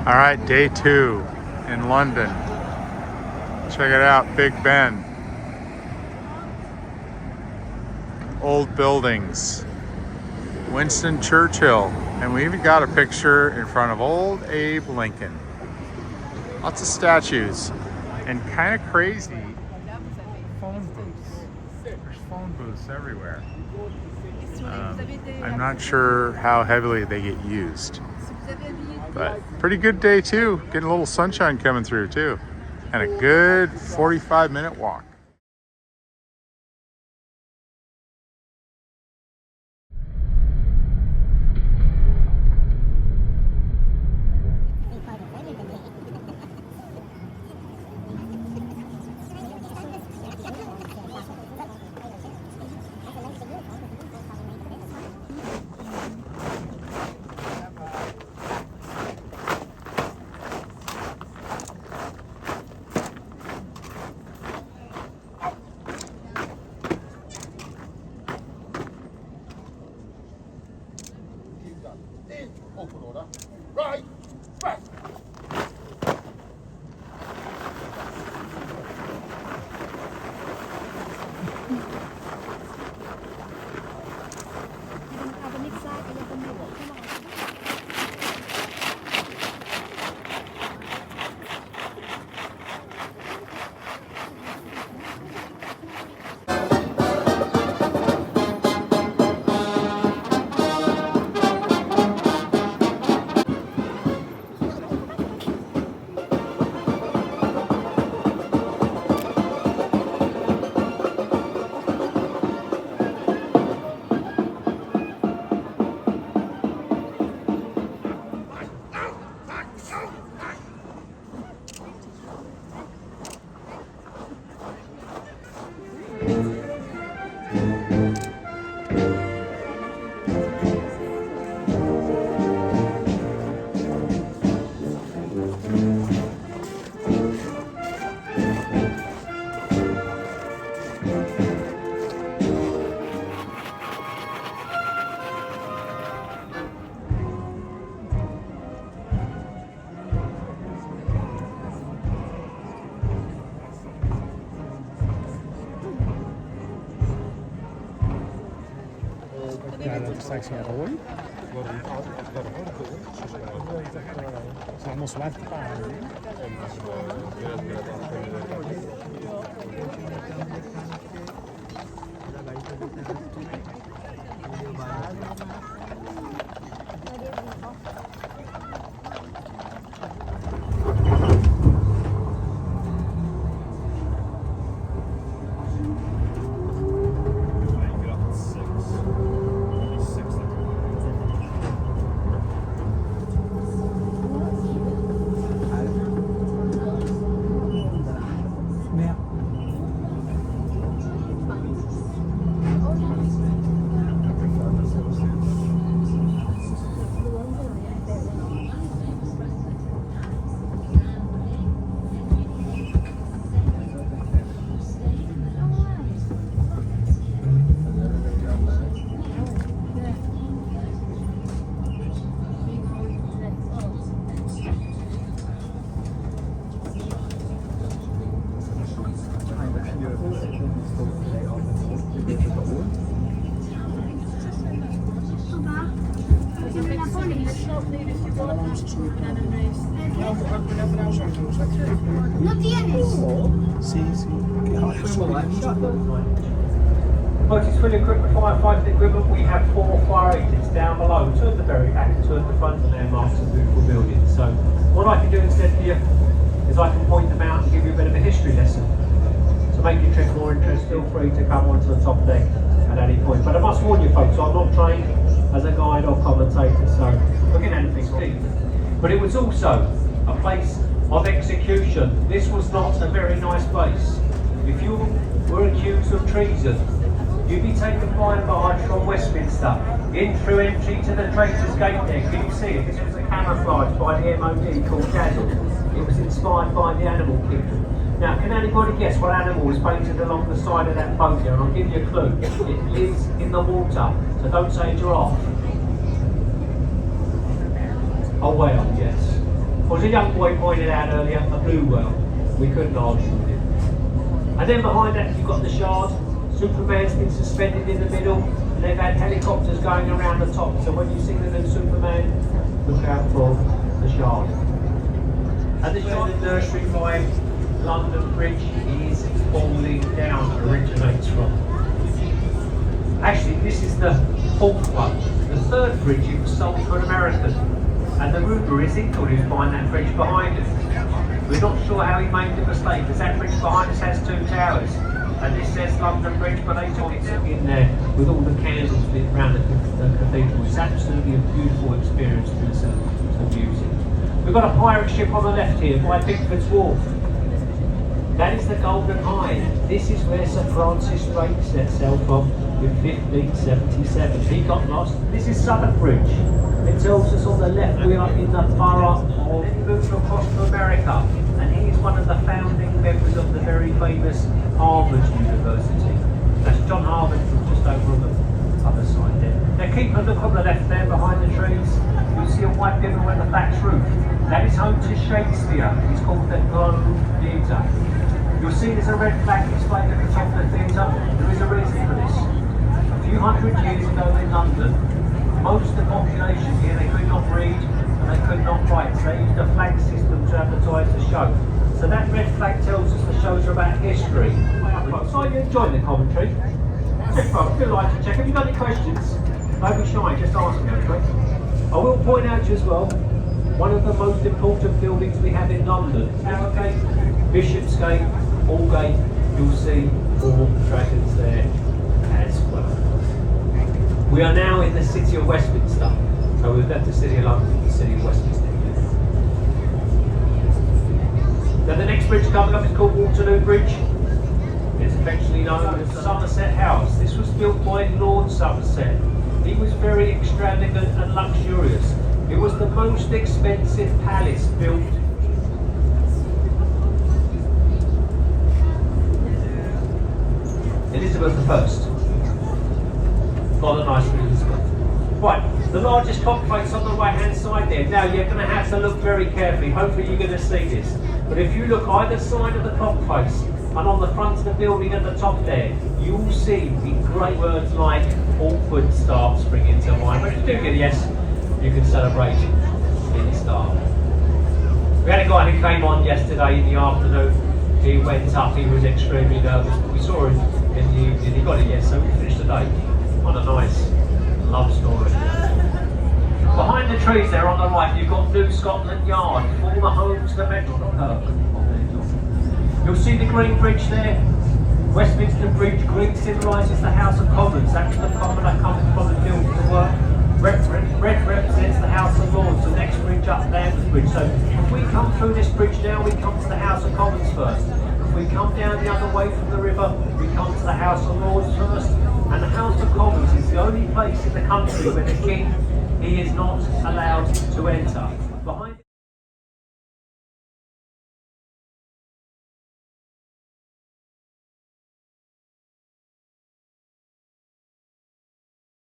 All right, day 2 in London. Check it out, Big Ben. Old buildings. Winston Churchill. And we even got a picture in front of old Abe Lincoln. Lots of statues. And kind of crazy phone booths. There's phone booths everywhere. I'm not sure how heavily they get used. But pretty good day too. Getting a little sunshine coming through too. And a good 45-minute walk. Open order. Right, back. Straks gaan rooien. Het zijn allemaal zwarte paarden. ¿No tienes? Sí, sí. Multi-skill equipment, firefighting equipment, we have 4 fire exits down below, 2 at the very back and 2 at the front, and they're marked as beautiful buildings. So what I can do instead for you is I can point them out and give you a bit of a history lesson. To make your trip more interesting, feel free to come onto the top deck at any point. But I must warn you folks, I'm not trained as a guide or commentator, so look at anything deep. But it was also a place of execution. This was not a very nice place. If you were accused of treason, you'd be taken by and large from Westminster in through entry to the Traitors' Gate there. Can you see it? This was a camouflage by the MOD called Dazzle. It was inspired by the Animal Kingdom. Now, can anybody guess what animal was painted along the side of that boat there? And I'll give you a clue. It lives in the water, so don't say a giraffe. A whale, yes. A Or as a young boy pointed out earlier, a blue whale. We couldn't argue with him. And then behind that you've got the Shard. Superman's been suspended in the middle, and they've had helicopters going around the top. So when you see the new Superman, look out for the Shard. And the Shard nursery by London Bridge is falling down, originates from. Actually, this is the fourth one. The third bridge, it was sold to an American. And the rumour is he thought he was buying that bridge behind us. We're not sure how he made the mistake, because that bridge behind us has 2 towers. And this says London Bridge, but they took it in there with all the candles lit around the cathedral. It's absolutely a beautiful experience to listen to music. We've got a pirate ship on the left here by Pickford's Wharf. That is the Golden Hind. This is where Sir Francis Drake set sail from in 1577. He got lost. This is Southwark Bridge. It tells us on the left we are in the borough of. Then he moved across to America, and he is one of the founding members of the very famous Harvard University. That's John Harvard from just over on the other side there. Now keep a look on the left there behind the trees. You'll see a white building with a thatched roof. That is home to Shakespeare. It's called the Globe Theatre. You'll see there's a red flag displayed at the top of the theatre. There is a reason for this. A few hundred years ago in London, most of the population here, they could not read and they could not write, so they used a flag system to advertise the show. So that red flag tells us the shows are about history. So are you enjoying the commentary? Check, bro, feel like to check. Have you got any questions? Don't be shy, just ask me, okay? I will point out to you as well, one of the most important buildings we have in London, Towergate, Bishopsgate, Aldgate, you'll see 4 dragons there as well. We are now in the city of Westminster. So we've left the city of London, the city of Westminster. Now the next bridge coming up is called Waterloo Bridge. It's affectionately known as Somerset House. This was built by Lord Somerset. He was very extravagant and luxurious. It was the most expensive palace built. Elizabeth I. Modernised Elizabeth. Right, the largest cockface on the right hand side there. Now you're going to have to look very carefully. Hopefully you're going to see this. But if you look either side of the cockface and on the front of the building at the top there, you will see the great words like awkward start spring into mind. But if you do get a yes, you can celebrate in the start. We had a guy who came on yesterday in the afternoon. He went up, he was extremely nervous. We saw him in the evening, he got a yes, so we finished the day. What a nice love story. Behind the trees there on the right, you've got New Scotland Yard, former home to the Metro. You'll see the Green Bridge there. Westminster Bridge, green symbolises the House of Commons. That's the commoner coming from the field to work. Red represents the House of Lords. The next bridge up there was Bridge. So if we come through this bridge now, we come to the House of Commons first. If we come down the other way from the river, we come to the House of Lords first. And the House of Commons is the only place in the country where the King, he is not allowed to enter.